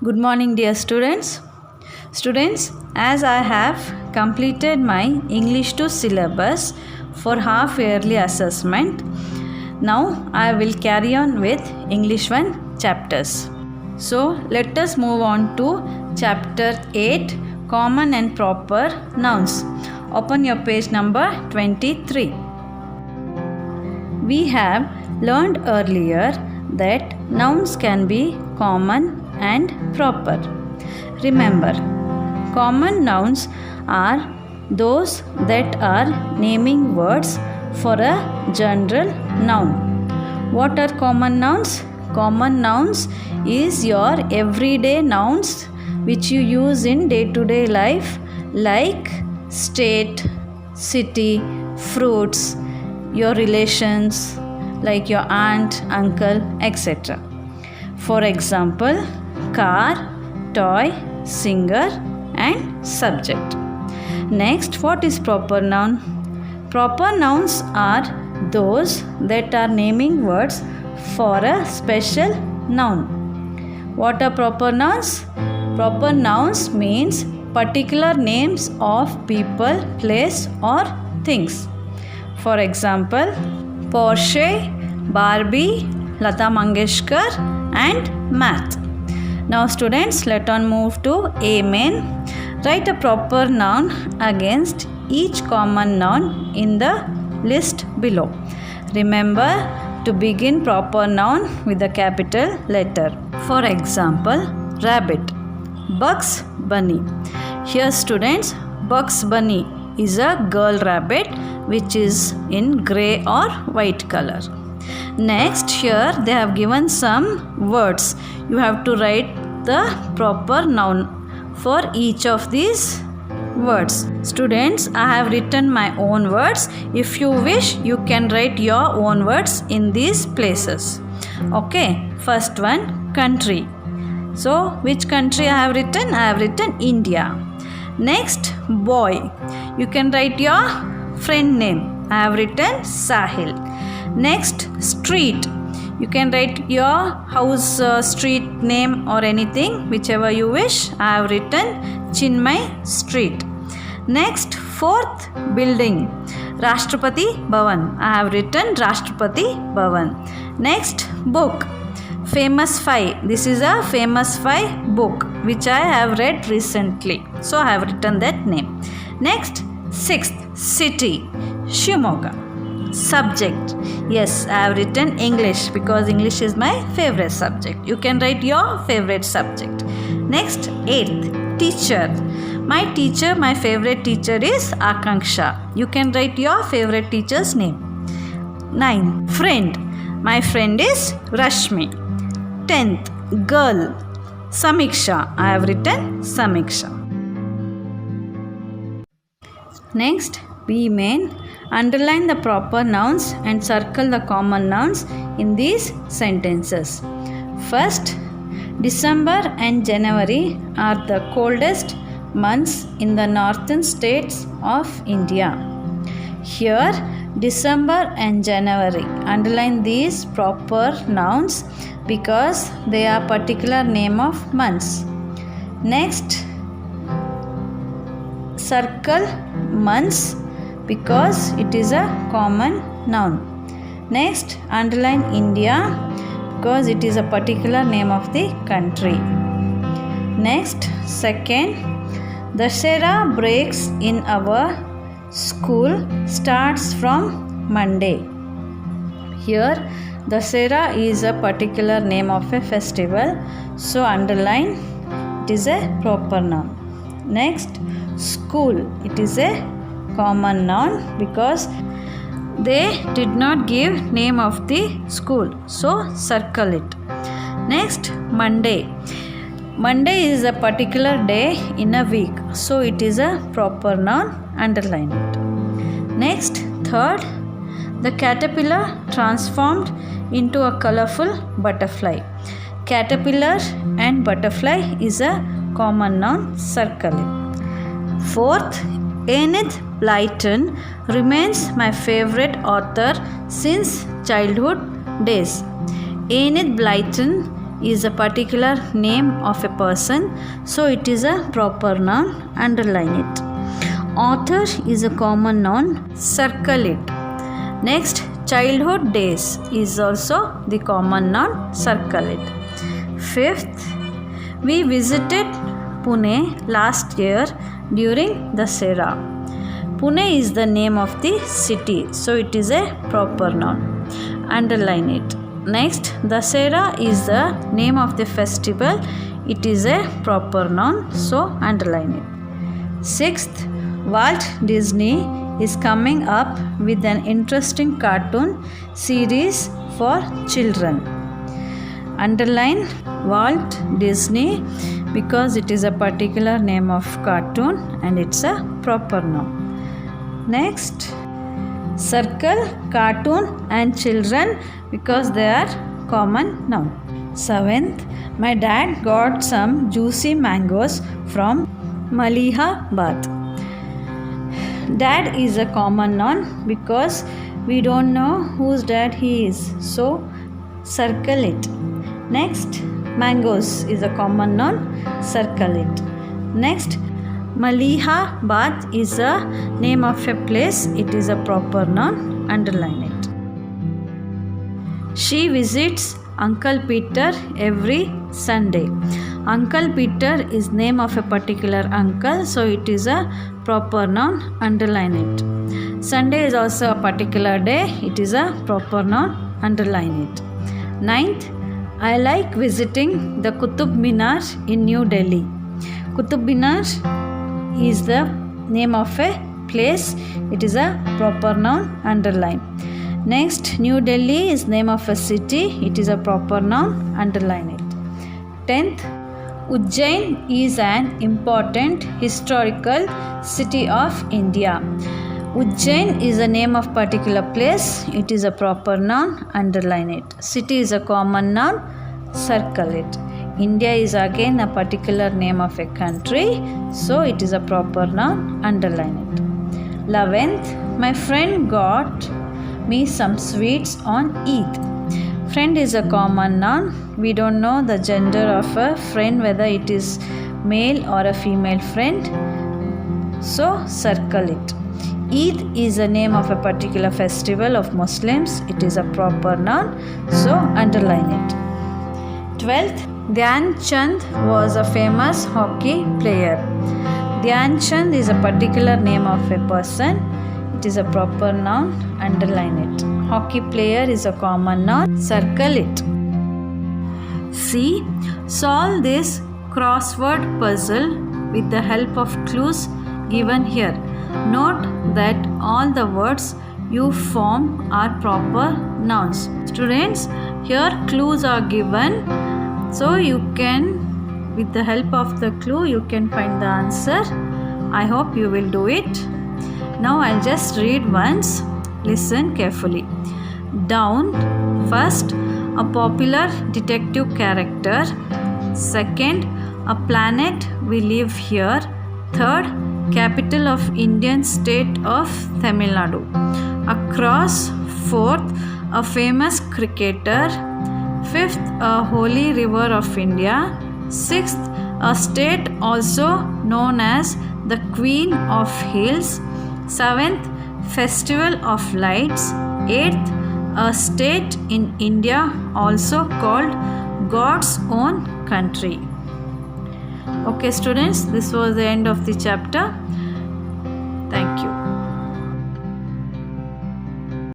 Good morning, dear students. Students, as I have completed my English 2 syllabus for half yearly assessment, now I will carry on with English 1 chapters. So, let us move on to chapter 8, Common and Proper Nouns. Open your page number 23. We have learned earlier that nouns can be common and proper. Remember, common nouns are those that are naming words for a general noun. What are common nouns? Common nouns is your everyday nouns which you use in day-to-day life, like state, city, fruits, your relations like your aunt, uncle, etc. For example, car, toy, singer and subject. Next, what is proper noun? Proper nouns are those that are naming words for a special noun. What are proper nouns? Proper nouns means particular names of people, place or things. For example, Porsche, Barbie, Lata Mangeshkar and math. Now students, let us move to Amen. Write a proper noun against each common noun in the list below. Remember to begin proper noun with a capital letter. For example, rabbit, Bugs Bunny. Here students, Bugs Bunny is a girl rabbit which is in grey or white color. Next, here they have given some words. You have to write the proper noun for each of these words. Students, I have written my own words. If you wish, you can write your own words in these places. Okay, first one, country. So, which country I have written? I have written India. Next, boy. You can write your friend name. I have written Sahil. Next, street. You can write your house street name or anything, whichever you wish. I have written Chinmay Street. Next, fourth, building. Rashtrapati Bhavan. I have written Rashtrapati Bhavan. Next, book. Famous 5. This is a Famous 5 book which I have read recently. So I have written that name. Next, sixth, city. Shimoga. Subject. Yes, I have written English because English is my favorite subject. You can write your favorite subject. Next, eighth, teacher. My teacher, my favorite teacher is Akanksha. You can write your favorite teacher's name. Ninth, friend. My friend is Rashmi. 10th, girl. Samiksha. I have written Samiksha. Next, we may underline the proper nouns and circle the common nouns in these sentences. First, December and January are the coldest months in the northern states of India. Here, December and January. Underline these proper nouns because they are particular name of months. Next, circle months because it is a common noun. Next, underline India because it is a particular name of the country. Next, second, Dussehra breaks in our school starts from Monday. Here, Dussehra is a particular name of a festival, so underline it is a proper noun. Next, school. It is a common noun because they did not give name of the school, so circle it. Next, Monday. Monday is a particular day in a week, so it is a proper noun. Underline it. Next, third, the caterpillar transformed into a colorful butterfly. Caterpillar and butterfly is a common noun. Circle it. Fourth, Enid Blyton remains my favorite author since childhood days. Enid Blyton is a particular name of a person, so it is a proper noun. Underline it. Author is a common noun. Circle it. Next, childhood days is also the common noun. Circle it. Fifth, we visited Pune last year during Dasera. Pune is the name of the city, so it is a proper noun. Underline it. Next, Dasera is the name of the festival. It is a proper noun, so underline it. Sixth, Walt Disney is coming up with an interesting cartoon series for children. Underline Walt Disney because it is a particular name of cartoon and it's a proper noun. Next, circle cartoon and children because they are common noun. Seventh, my dad got some juicy mangoes from Malihabad. Dad is a common noun because we don't know whose dad he is, so circle it. Next, mangoes is a common noun, circle it. Next, Malihabad is a name of a place, it is a proper noun, underline it. She visits Uncle Peter every Sunday. Uncle Peter is name of a particular uncle, so it is a proper noun, underline it. Sunday is also a particular day, it is a proper noun, underline it. Ninth, I like visiting the Qutub Minar in New Delhi. Qutub Minar is the name of a place, it is a proper noun, underline. Next, New Delhi is name of a city, it is a proper noun, underline it. 10th, Ujjain is an important historical city of India. Ujjain is a name of particular place, it is a proper noun, underline it. City is a common noun, circle it. India is again a particular name of a country, so it is a proper noun, underline it. 11th, my friend got me some sweets on Eid. Friend is a common noun. We don't know the gender of a friend, whether it is male or a female friend, so circle it. Eid is a name of a particular festival of Muslims, it is a proper noun, so underline it. 12th, Dhyan Chand was a famous hockey player. Dhyan Chand is a particular name of a person, it is a proper noun, underline it. Hockey player is a common noun, circle it. C. Solve this crossword puzzle with the help of clues given here. Note that all the words you form are proper nouns. Students, here clues are given, so you can, with the help of the clue, you can find the answer. I hope you will do it. Now I'll just read once. Listen carefully. Down, first, a popular detective character. Second, a planet we live here. Third, capital of Indian state of Tamil Nadu. Across. Fourth, a famous cricketer. Fifth, a holy river of India. Sixth, a state also known as the Queen of Hills. Seventh, Festival of Lights. Eighth, a state in India also called God's own country. Okay students, this was the end of the chapter. Thank you.